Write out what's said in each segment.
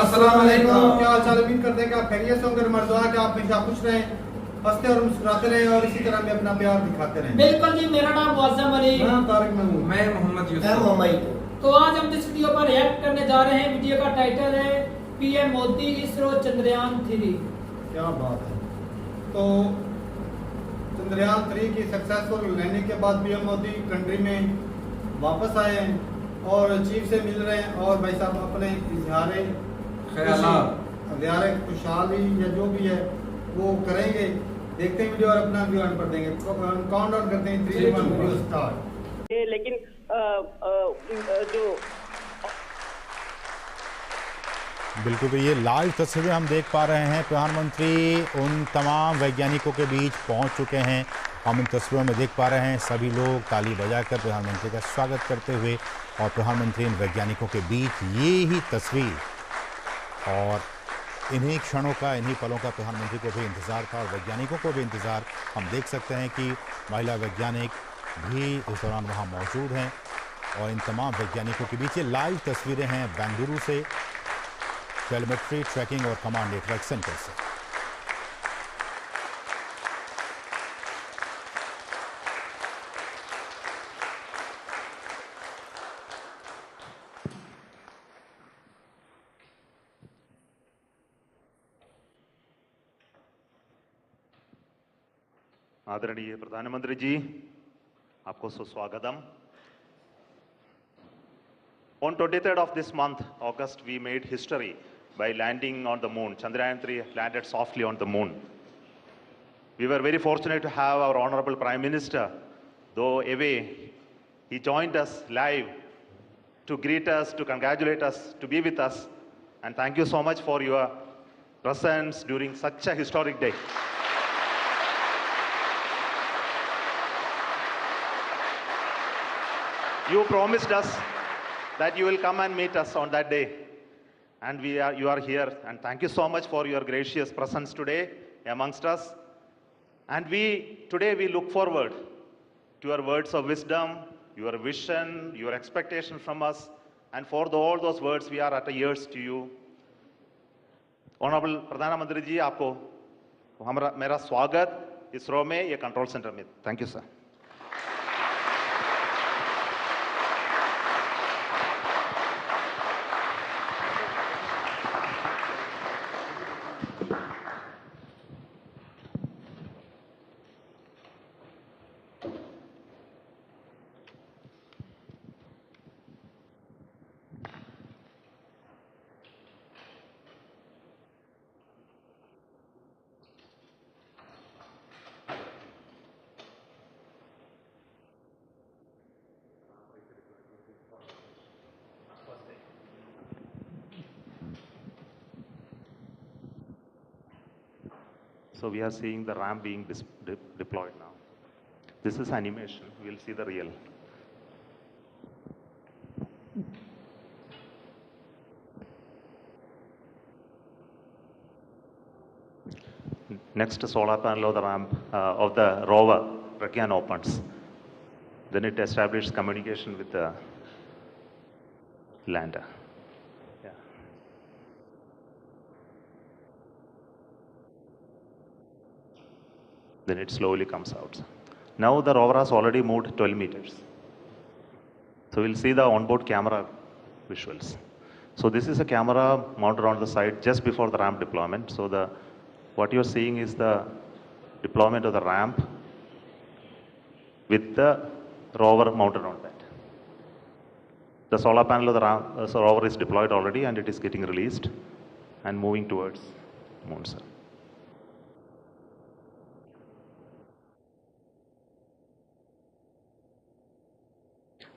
अस्सलाम वालेकुम। क्या हाल चाल? उम्मीद करते हैं कि आप खैरियत से होंगे। मर्दवा कि आप हमेशा खुश रहें, हंसते और मुस्कुराते रहें और इसी तरह में अपना प्यार दिखाते रहें। बिल्कुल जी, मेरा नाम मुअज्जम अली। मैं तारिक महमूद। मैं मोहम्मद मैं यूसुफ। मोहम्मद। तो आज हम जिस वीडियो पर रिएक्ट करने जा रहे हैं, वीडियो का टाइटल है पीएम मोदी इसरो चंद्रयान 3। क्या बात है। तो चंद्रयान 3 की सक्सेसफुल लैंडिंग के बाद पीएम मोदी कंट्री में वापस आए हैं और चीफ से मिल रहे हैं और भाई साहब अपने इजहार खुशहाली या जो भी है वो करेंगे। देखते हैं वीडियो और अपना व्यू ऑन कर देंगे। काउंट डाउन करते हैं 3 2 1 वीडियो स्टार्ट। लेकिन जो बिल्कुल, तो ये लाइव तस्वीरें हम देख पा रहे हैं। प्रधानमंत्री उन तमाम वैज्ञानिकों के बीच पहुंच चुके हैं। हम इन तस्वीरों में देख पा रहे हैं सभी लोग ताली बजाकर प्रधानमंत्री का स्वागत करते हुए, और प्रधानमंत्री इन वैज्ञानिकों के बीच ये ही तस्वीर और इन्हीं क्षणों का, इन्हीं पलों का प्रधानमंत्री को भी इंतज़ार था और वैज्ञानिकों को भी इंतज़ार। हम देख सकते हैं कि महिला वैज्ञानिक भी इस दौरान वहाँ मौजूद हैं और इन तमाम वैज्ञानिकों के बीच ये लाइव तस्वीरें हैं बेंगलुरु से, टेलीमेट्री ट्रैकिंग और कमांड नेटवर्क सेंटर से। आदरणीय प्रधानमंत्री जी, आपको सुस्वागतम। On 23rd of this month, August, we made history by landing on the moon. Chandrayaan 3 landed softly on the moon. We were very fortunate to have our Honorable Prime Minister, though away, he joined us live to greet us, to congratulate us, to be with us. And thank you so much for your presence during such a historic day. You promised us that you will come and meet us on that day, and you are here, and thank you so much for your gracious presence today amongst us. And today we look forward to your words of wisdom, your vision, your expectation from us, and for all those words we are at ears to you. Honorable प्रधानमंत्री जी, आपको मेरा स्वागत इसरो में, ये control centre में। Thank you sir. So we are seeing the ramp being deployed now. This is animation. We'll see the real. Next solar panel of the ramp of the rover Pragyan opens. Then it establishes communication with the lander. Yeah. Then it slowly comes out. Now the rover has already moved 12 meters. So we'll see the onboard camera visuals. So this is a camera mounted on the side just before the ramp deployment. So what you're seeing is the deployment of the ramp with the rover mounted on that. The solar panel of the rover is deployed already, and it is getting released and moving towards moon, sir.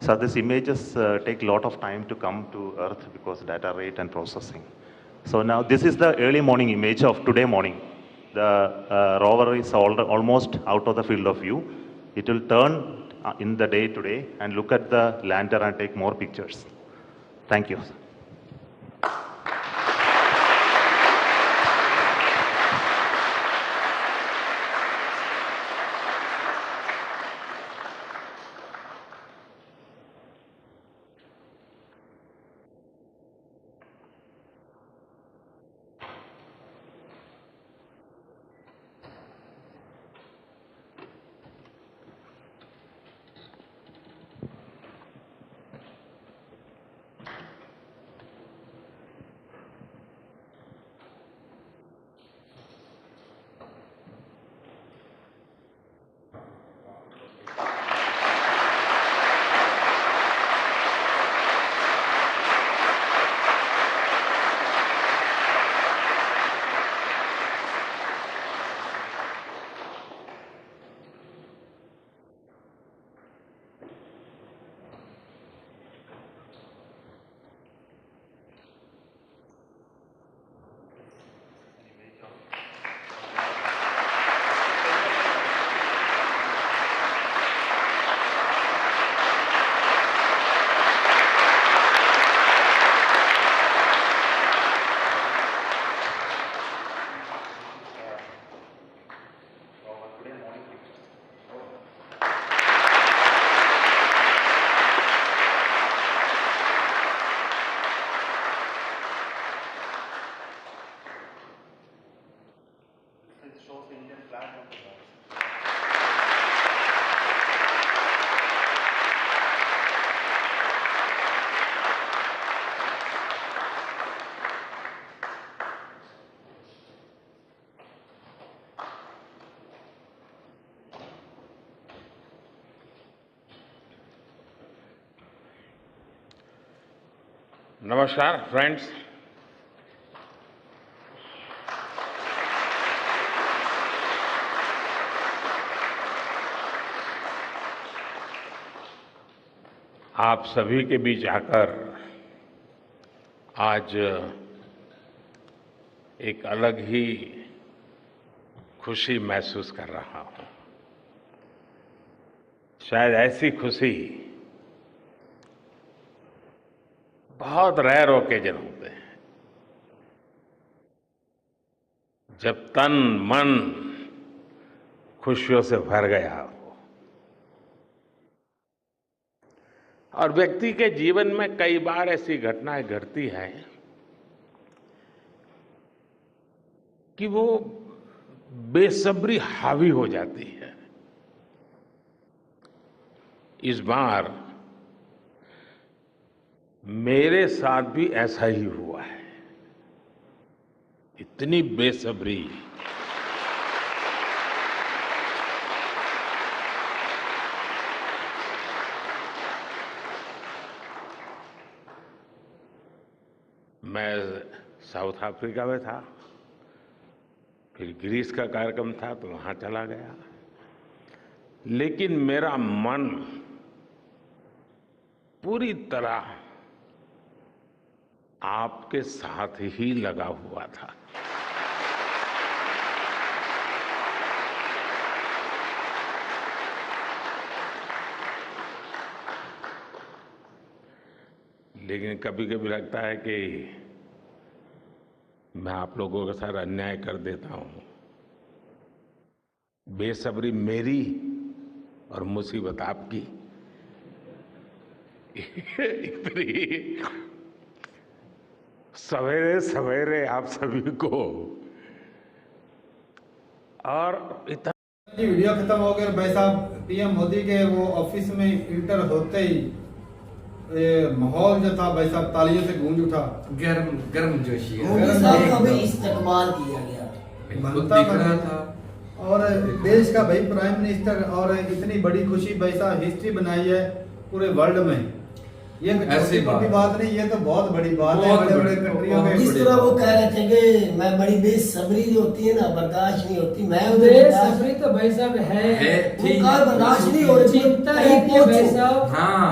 So these images take a lot of time to come to Earth because data rate and processing. So now this is the early morning image of today morning. The rover is almost out of the field of view. It will turn in the day today and look at the lander and take more pictures. Thank you. नमस्कार friends, आप सभी के बीच आकर आज एक अलग ही खुशी महसूस कर रहा हूं। शायद ऐसी खुशी बहुत रेयर ओकेजन होते हैं जब तन मन खुशियों से भर गया हो। और व्यक्ति के जीवन में कई बार ऐसी घटनाएं घटती हैं कि वो बेसब्री हावी हो जाती है। इस बार मेरे साथ भी ऐसा ही हुआ है। इतनी बेसब्री, मैं साउथ अफ्रीका में था, फिर ग्रीस का कार्यक्रम था तो वहां चला गया, लेकिन मेरा मन पूरी तरह आपके साथ ही लगा हुआ था। लेकिन कभी कभी लगता है कि मैं आप लोगों के साथ अन्याय कर देता हूं। बेसब्री मेरी और मुसीबत आपकी। इतनी सवेरे सवेरे आप सभी को, और इतना वीडियो खत्म हो गया भाई साहब। पीएम मोदी के वो ऑफिस में इंटर होते ही माहौल जो था भाई साहब तालियों से गूंज उठा। गर्म जोशी है। मोदी साहब का भी इस्तेमाल किया गया, बनता था। और देश का भाई प्राइम मिनिस्टर, और इतनी बड़ी खुशी भाई साहब हिस्ट्री बनाई है पूरे वर्ल्ड में। ये ऐसी बात नहीं, ये तो बहुत बड़ी बात है। बड़े बड़े कंट्रियों में इस तरह वो कह रहे थे कि मैं बड़ी बेसब्री जो होती है ना, बर्दाश्त नहीं होती। मैं बेसब्री तो भाई साहब है, बर्दाश्त नहीं हो रही। चिंता रहती है भाई साहब। हाँ,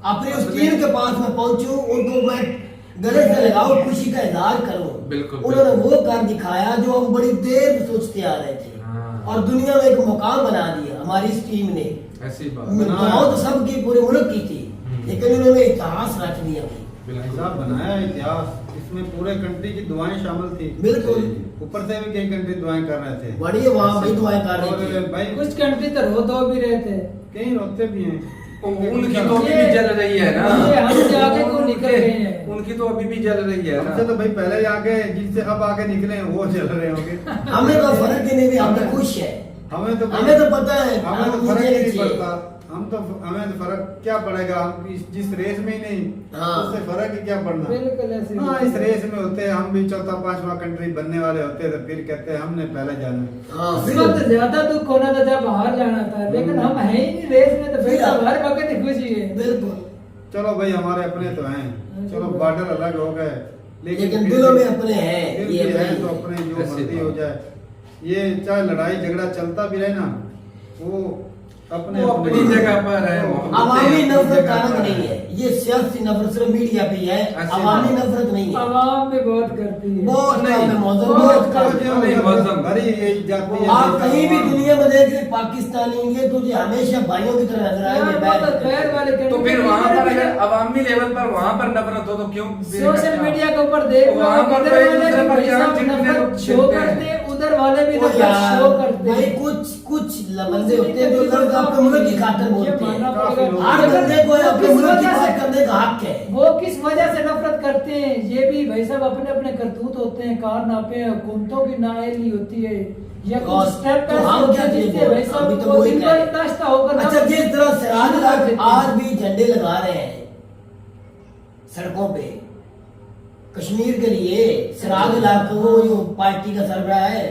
अपने उस टीम के पास में पहुंचूं, उनको मैं गले से लगाऊं, खुशी का इजहार करूं। बिल्कुल, उन्होंने वो कर दिखाया जो हम बड़ी देर सोचते आ रहे थे, और दुनिया में एक मुकाम बना दिया हमारी इस टीम ने। ऐसी बात बहुत सबकी पूरे मुल्क की थी, लेकिन उन्होंने इतिहास रच दिया। साहब बनाया इतिहास, इसमें पूरे कंट्री की दुआएं शामिल थी। बिल्कुल, ऊपर से भी कई कंट्री दुआएं कर रहे थे। बड़ी वहाँ भी दुआएं कर रहे थे। भाई कुछ कंट्री तो रो दो भी रहे थे, कहीं रोते भी हैं। उनकी तो अभी भी जल रही है ना। हम आगे को निकल गए हैं, उनकी तो अभी भी जल रही है ना। हमसे तो भाई पहले ही आगे, जिनसे अब आगे निकले वो चल रहे होंगे। हमें तो फर्क ही नहीं भी, हम तो खुश है। हमें तो पता है, हमें तो फर्क ही नहीं पड़ता। हमें तो फर्क क्या पड़ेगा, हम जिस रेस में ही नहीं, उससे फर्क ही क्या पड़ना। बिल्कुल ऐसे। हाँ, इस रेस में होते हैं हम भी, चौथा पांचवा कंट्री बनने वाले होते तो फिर कहते हैं हमने पहले जाना। इस वक्त ज्यादा दुख होना था जब बाहर जाना था, लेकिन हम है ही नहीं रेस में, तो फिर हर वक्त खुशी है। बिल्कुल, चलो भाई हमारे अपने तो हैं, चलो बॉर्डर अलग हो गए, लेकिन दिलों में अपने हैं। ये है तो अपने जो मर्जी हो जाए। ये चाहे लड़ाई झगड़ा चलता भी रहे ना, वो अपनी जगह पर है। अवामी नफरत अलग नहीं है, ये सियासी नफरत सिर्फ मीडिया पे है, अवामी नफरत नहीं है। अवाम भी बहुत करती है, बहुत जाती है। आप कहीं भी दुनिया में देख रहे पाकिस्तानी ये तुझे हमेशा भाइयों की तरह नजर आएंगे। तो फिर वहाँ पर अगर अवामी लेवल पर वहाँ पर नफरत हो तो क्यों सोशल मीडिया के ऊपर देख लो, शो करते, उधर वाले भी शो करते। भाई कुछ बंदे होते हैं जो लोग अपने मुल्क की खातिर बोलते हैं। हर बंदे को अपने मुल्क की बात करने का हक है। वो किस वजह से नफरत करते हैं, ये भी भाई साहब अपने अपने करतूत होते हैं, कारनामे हुकूमतों की नाअहली होती है, या कुछ स्टेप हम क्या जिससे भाई साहब को दिन भर नाश्ता होकर। अच्छा, जिस तरह सिराज आज भी झंडे लगा रहे हैं सड़कों पे कश्मीर के लिए, सिराज इलाके वो जो पार्टी का सरबराह है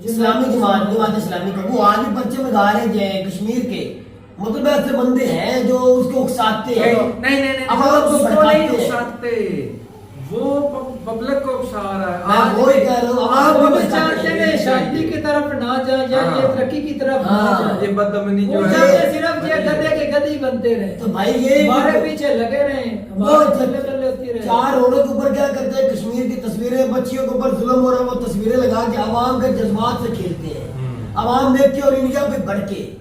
इस्लामी जमात इस्लामी का, वो आज भी पर्चे में गा रहे हैं कश्मीर के मतलब ऐसे बंदे हैं जो उसको उकसाते हैं। नहीं नहीं नहीं, अब आप वो उसको उसको नहीं भड़काते हैं। उकसाते, वो पब्लिक को उकसा रहा है। मैं आज वही कह रहा हूँ, आप वो भी भी चाहते हैं शांति की तरफ ना जाए या ये तरक्की की तरफ ना हाँ। जाए। ये बदअमनी जो वो है चाहते सिर्फ ये गधे के गधी बनते रहे, तो भाई ये हमारे पीछे लगे रहे, वो हमारे चले होती रहे। चार औरों के ऊपर क्या करते हैं, कश्मीर की तस्वीरें, बच्चियों के ऊपर जुल्म हो रहा है, वो तस्वीरें लगा के आवाम के जज्बात से खेलते हैं। आवाम देख के और इंडिया पे भड़के,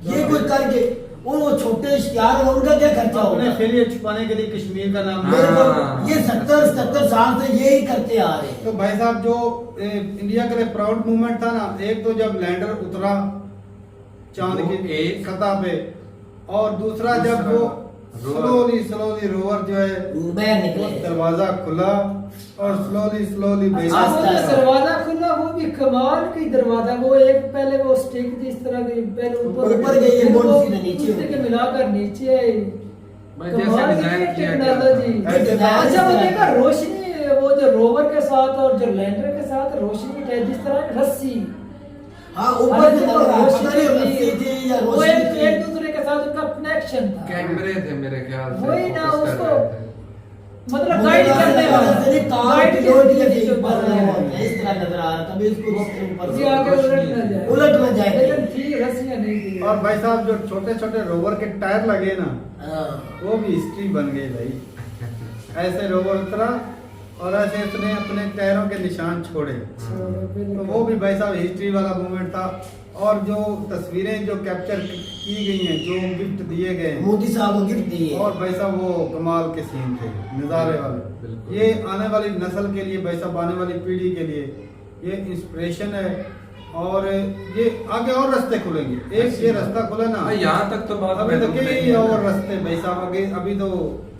ये कुछ करके वो छोटे इश्तिहार हैं, उनका क्या खर्चा अपने होगा? फेलियर छुपाने के लिए कश्मीर का नाम मेरे को हाँ। ये 70-77 साल से यही करते आ रहे हैं। तो भाई साहब जो इंडिया के लिए प्राउड मूवमेंट था ना, एक तो जब लैंडर उतरा चांद वो की एक। सतह पे, और दूसरा जब वो स्लोली रोवर जो है बैर वो निकले। दरवाजा खुला और स्लोली अब वो जो दरवाजा खुला वो भी कमाल की दरवाजा, वो एक पहले वो स्टिक थी इस तरह की, पहले ऊपर गई, फिर बोर्ड वो सीधे नीचे दूसरे के मिलाकर नीचे आई। भाई जैसे कमाल की डिजाइन किया गया टेक्नोलॉजी। था। अच्छा वो देखा रोशनी, वो जो रोवर के साथ और जो लैंडर के साथ रोशनी है, जिस तरह रस्सी, हाँ ऊपर से लगा, पता नहीं रस्सी थी या वो रोशनी एक थी। दूसरे के साथ उनका कनेक्शन था। कैमरे थे मेरे ख्याल से, वही ना, फोकस कर उसको रहे थे। मतलब गाइड करने वाला, गाइड कार करने के जो ऊपर बन रहा है। इस तरह नजर आ रहा था, तभी इसको ऊपर ये से आगे उलट ना जाए, उलट ना जाए। लेकिन थी रस्सियां नहीं थी। और भाई साहब जो छोटे छोटे रोवर के टायर लगे ना, हाँ। वो भी हिस्ट्री बन गई भाई। ऐसे रोवर उतरा और ऐसे उसने अपने टायरों के निशान छोड़े, तो वो भी भाई साहब हिस्ट्री वाला मूवमेंट था। और जो तस्वीरें जो कैप्चर की गई हैं, जो गिफ्ट दिए गए हैं, मोदी साहब को गिफ्ट दिए। और भाई साहब वो कमाल के सीन थे, नज़ारे वाले। बिल्कुल। ये आने वाली नस्ल के लिए भाई साहब, आने वाली पीढ़ी के लिए ये इंस्पिरेशन है। और ये आगे और रास्ते खुलेंगे। एक ये रास्ता खुला ना, हाँ, यहाँ तक तो बात अभी तो महदूद नहीं कई है। और रास्ते भाई साहब आगे, अभी तो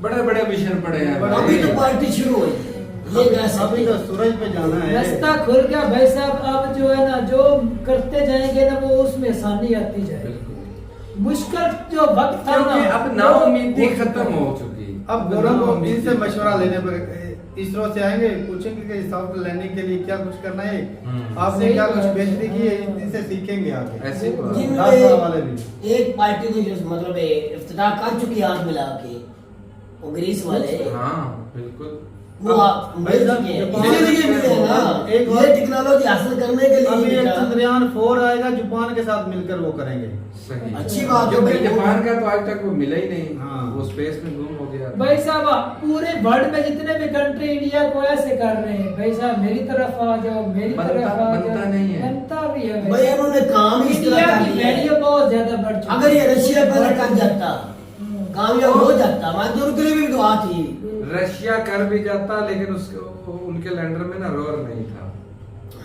बड़े बड़े मिशन पड़े हैं। अभी तो पार्टी शुरू हुई है, ये कह अभी सकते तो हैं। सूरज पे जाना है। रास्ता खुल गया भाई साहब। अब जो है ना, जो करते जाएंगे ना, वो उसमें आसानी आती जाएगी। बिल्कुल। मुश्किल जो वक्त था क्योंकि ना, अब नाउमीदी खत्म हो चुकी। अब दोनों को इनसे मशवरा लेने पर इसरो से आएंगे, पूछेंगे कि सॉफ्ट लैंडिंग के लिए क्या कुछ करना है, आपने सही क्या कुछ बात है। बेहतरी की है, इनसे सीखेंगे आगे। ऐसी बात। जिनमें 10 साल वाले भी। एक पार्टी तो जो मतलब इफ्तिताह कर चुकी है हाथ मिला के, वो ग्रीस वाले, हाँ बिल्कुल। वो आप भाई मिल साहब, चुके हैं। जापान- इसीलिए मिले हैं ना, एक ये टेक्नोलॉजी हासिल करने के अभी लिए एक बेटा। चंद्रयान 4 आएगा, जापान के साथ मिलकर वो करेंगे। सही। अच्छी बात है क्योंकि भाई। जापान का तो आज तक वो मिला ही नहीं। हाँ। वो स्पेस में गुम हो गया। भाई साहब पूरे वर्ल्ड में जितने भी कंट्री इंडिया को ऐसे कर रहे हैं, भाई साहब मेरी तरफ आ जाओ, मेरी बनता- तरफ आ जाओ। बनता नहीं है। बनता भी है भाई इन्होंने काम ही इस तरह इंडिया कर की लिया है। वैल्यू बहुत ज्यादा बढ़ चुकी है। अगर ये रशिया पहले कर जाता, कामयाब हो जाता, मैं तो उनके लिए भी दुआ थी। रशिया कर भी जाता, लेकिन उसके उनके लैंडर में ना रोवर नहीं था।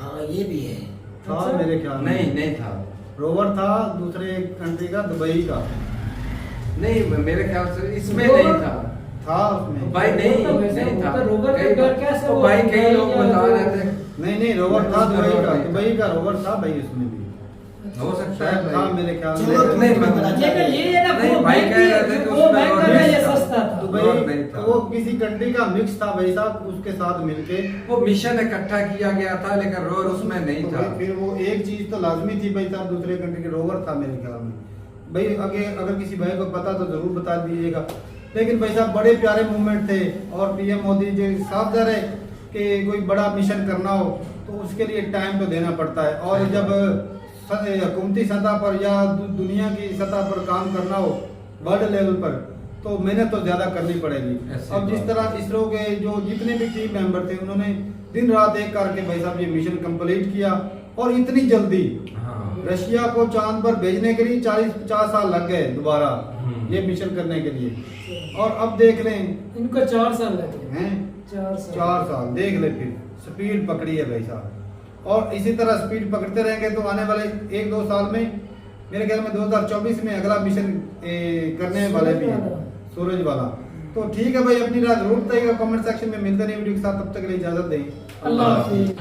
हाँ ये भी है। था मेरे ख्याल में। नहीं था। रोवर था दूसरे कंट्री का, दुबई का नहीं मेरे ख्याल से इसमें रोवर- नहीं था। था उसमें। भाई नहीं तो वैसे नहीं था। वो तो रोवर कई का बार- कैसे तो वो भाई कई लोग या बता जो- रहे थे। नहीं रोवर था उसमें दुबई रोवर का, नहीं था। दुबई का रोवर था भाई उसमें भी। हो सकता शायद है था भाई। मेरे ख्याल चलो, में। नहीं, तुम्हें मैं- पता चला। लेकिन ये है ना, नहीं, वो भाई कह रहे थे कि वो उसमें महंगा रोवर था, नहीं ये था। सस्ता था। रोवर नहीं दुबई था। वो किसी कंट्री का मिक्स था भाई साहब, उसके साथ मिलके वो मिशन इकट्ठा किया गया था, लेकिन रोवर उसमें नहीं तो था। भाई फिर वो एक चीज तो लाजमी थी भाई साहब, दूसरे कंट्री के रोवर था मेरे ख्याल में भाई। आगे अगर किसी भाई को पता तो जरूर बता दीजिएगा। लेकिन भाई साहब बड़े प्यारे मूवमेंट थे। और पीएम मोदी जी साफ जा रहे कि कोई बड़ा मिशन करना हो तो उसके लिए टाइम तो देना पड़ता है। और जब हुकूमती सतह पर या दुनिया की सतह पर काम करना हो वर्ल्ड लेवल पर, तो मेहनत तो ज्यादा करनी पड़ेगी। ऐसी अब जिस बात तरह इसरो के जो जितने भी टीम मेंबर थे, उन्होंने दिन रात एक करके भाई साहब ये मिशन कंप्लीट किया। और इतनी जल्दी हाँ। रशिया को चांद पर भेजने के लिए 40-50 साल लग गए दोबारा ये मिशन करने के लिए। और अब देख लें इनको 4 साल लगे हैं 4 साल 4 साल, देख ले फिर स्पीड पकड़ी है भाई साहब। और इसी तरह स्पीड पकड़ते रहेंगे तो आने वाले 1-2 साल में मेरे ख्याल में 2024 में अगला मिशन करने वाले भी हैं, सूरज वाला। तो ठीक है भाई, अपनी राय जरूर बताइएगा कमेंट सेक्शन में। मिलते नहीं वीडियो के साथ, तब तक के लिए इजाजत दें। अल्लाह हाफिज।